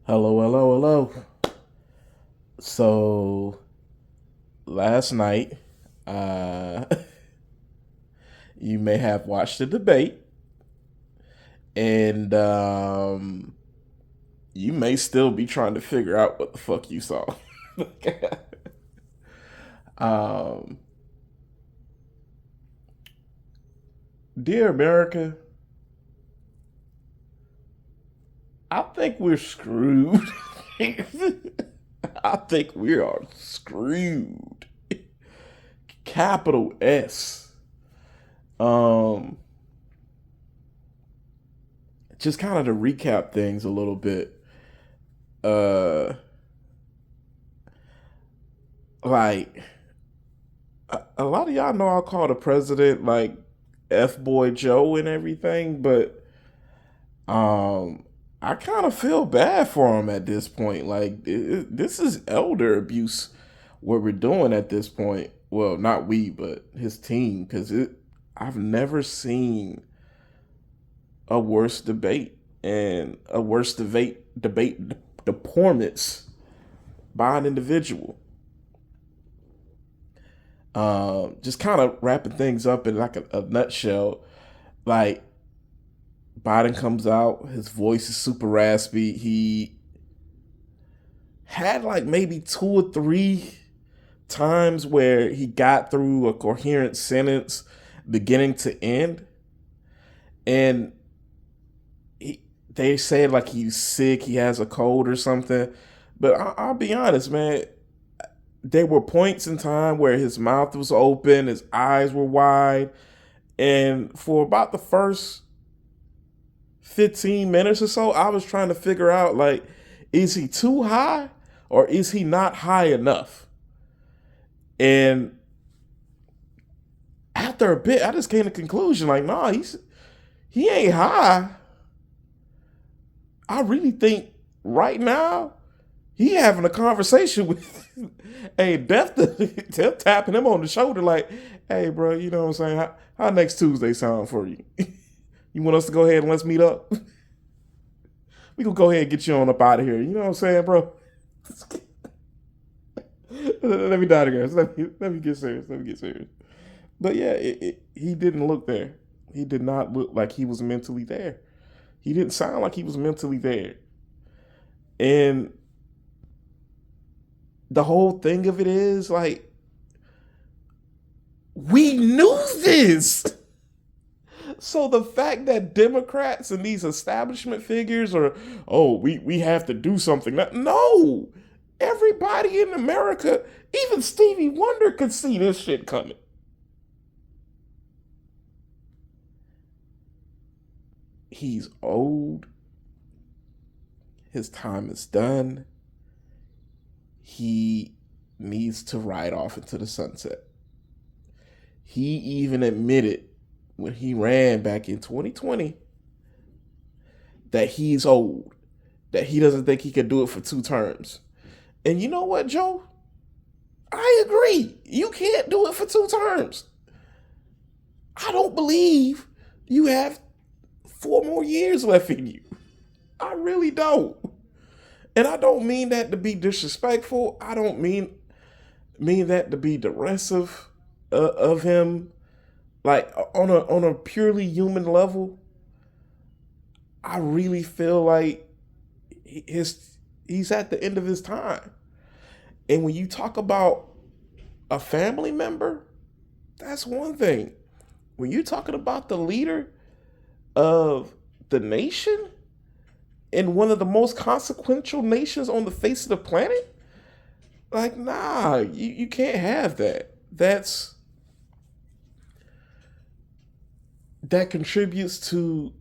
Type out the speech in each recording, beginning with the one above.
Hello, hello, hello. So last night, uh, you may have watched the debate, and you may still be trying to figure out what the fuck you saw. um, Dear America, I think we're screwed. I think we are screwed. Capital S. Um, just kind of to recap things a little bit. Uh, like a lot of y'all know I call the president like F boy Joe and everything, but um, I kind of feel bad for him at this point. Like this is elder abuse. What we're doing at this point. Well, not we, but his team, because it. I've never seen a worse debate and a worse debate performance by an individual. Just kind of wrapping things up in like a nutshell. Like Biden comes out, his voice is super raspy. He had like maybe two or three times where he got through a coherent sentence beginning to end. And they said like he's sick, he has a cold or something. But I'll be honest, man. There were points in time where his mouth was open, his eyes were wide, and for about the first 15 minutes or so, I was trying to figure out like, is he too high or is he not high enough? And after a bit, I just came to the conclusion like, nah, he ain't high. I really think right now he having a conversation with hey Death tapping him on the shoulder like, hey bro, you know what I'm saying? How next Tuesday sound for you? You want us to go ahead and let's meet up? We gonna go ahead and get you on up out of here. You know what I'm saying, bro? Let me digress. Let me get serious. Let me get serious. But yeah, he didn't look there. He did not look like he was mentally there. He didn't sound like he was mentally there. And the whole thing of it is like, we knew this. So the fact that Democrats and these establishment figures are, oh, we have to do something. No, everybody in America, even Stevie Wonder could see this shit coming. He's old. His time is done. He needs to ride off into the sunset. He even admitted when he ran back in 2020 that he's old, that he doesn't think he could do it for two terms. And you know what, Joe? I agree. You can't do it for two terms. I don't believe you have 4 more years left in you. I really don't. And I don't mean that to be disrespectful. I don't mean that to be derisive of him. Like on a purely human level, I really feel like he's at the end of his time. And when you talk about a family member, that's one thing. When you're talking about the leader of the nation in one of the most consequential nations on the face of the planet, like, nah, you can't have that. That contributes to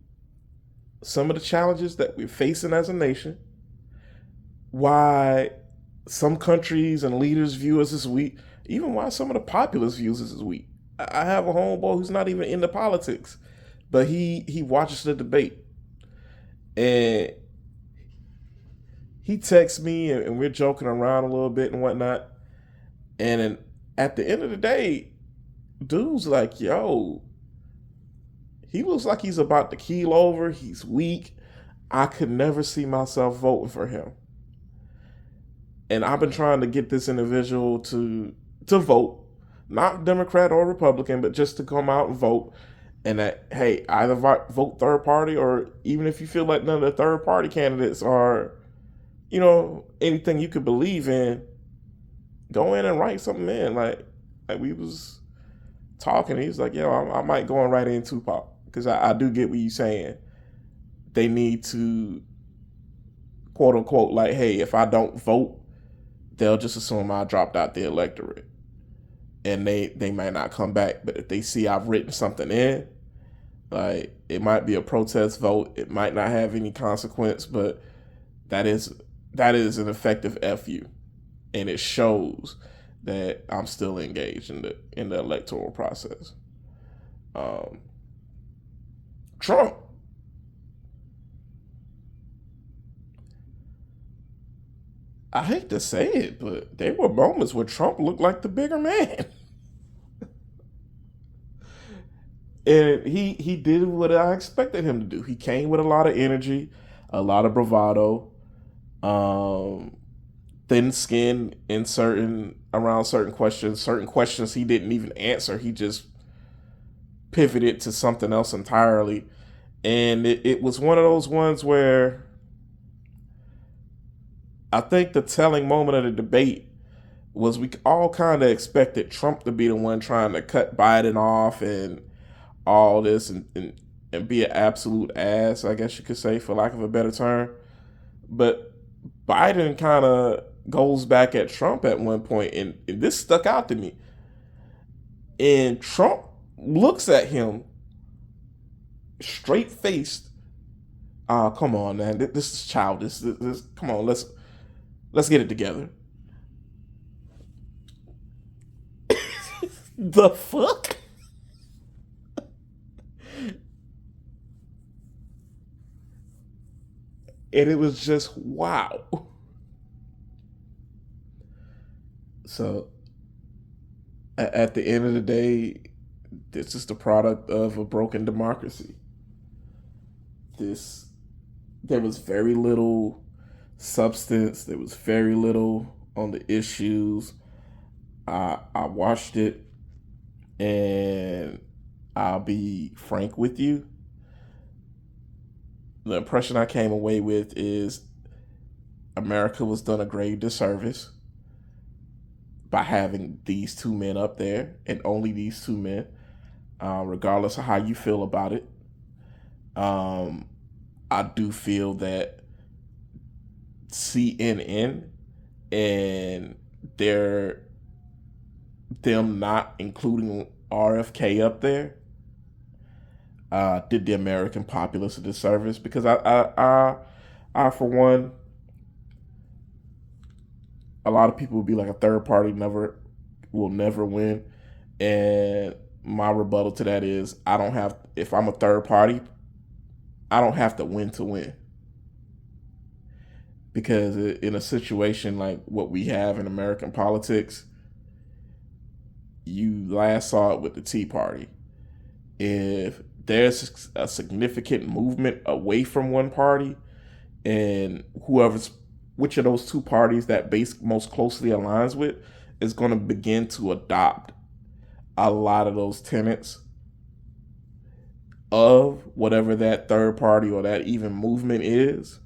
some of the challenges that we're facing as a nation. Why some countries and leaders view us as weak, even why some of the populace views us as weak. I have a homeboy who's not even into politics, but he watches the debate, and he texts me, and we're joking around a little bit and whatnot. And then at the end of the day, dude's like, yo, he looks like he's about to keel over. He's weak. I could never see myself voting for him. And I've been trying to get this individual to vote, not Democrat or Republican, but just to come out and vote. And that, hey, either vote third party, or even if you feel like none of the third party candidates are, anything you could believe in, go in and write something in. Like we was talking, he's like, I might go and write in Tupac, because I do get what you're saying. They need to, quote unquote, like, hey, if I don't vote, they'll just assume I dropped out the electorate, and they might not come back. But if they see I've written something in, like, it might be a protest vote, it might not have any consequence, but that is an effective FU, and it shows that I'm still engaged in the electoral process. Trump, I hate to say it, but there were moments where Trump looked like the bigger man. And he did what I expected him to do. He came with a lot of energy, a lot of bravado, um, thin skin in certain questions. Certain questions he didn't even answer. He just pivoted to something else entirely. And it was one of those ones where I think the telling moment of the debate was we all kind of expected Trump to be the one trying to cut Biden off and all this, and be an absolute ass, I guess you could say, for lack of a better term. But Biden kind of goes back at Trump at one point, and this stuck out to me. And Trump looks at him straight faced. Come on, man, this is childish. Come on, let's get it together. The fuck? And it was just wow. So at the end of the day, this is the product of a broken democracy. This There was very little substance. There was very little on the issues. I watched it, and I'll be frank with you. The impression I came away with is America was done a grave disservice by having these two men up there, and only these two men, regardless of how you feel about it. Um, I do feel that CNN and them not including RFK up there did the American populace a disservice, because I for one, a lot of people would be like, a third party will never win, and my rebuttal to that is, I don't have if I'm a third party, I don't have to win, because in a situation like what we have in American politics, you last saw it with the Tea Party. If there's a significant movement away from one party, and which of those two parties that base most closely aligns with is going to begin to adopt a lot of those tenets of whatever that third party or that even movement is.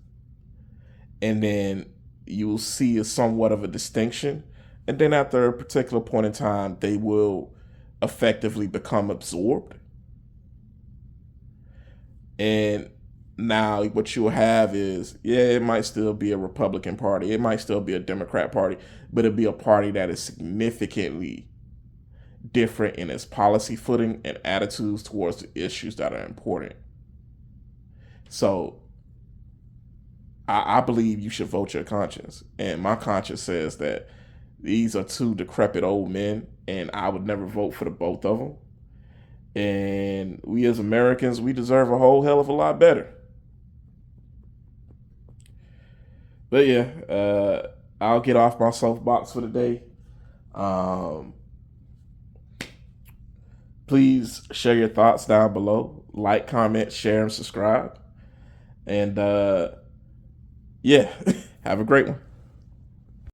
And then you'll see a somewhat of a distinction. And then after a particular point in time, they will effectively become absorbed. And now what you'll have is, it might still be a Republican Party, it might still be a Democrat Party, but it'll be a party that is significantly different in its policy footing and attitudes towards the issues that are important. So I believe you should vote your conscience. And my conscience says that these are two decrepit old men, and I would never vote for the both of them. And we as Americans, we deserve a whole hell of a lot better. But yeah, I'll get off my soapbox for the day. Please share your thoughts down below. Like, comment, share, and subscribe. And yeah, have a great one.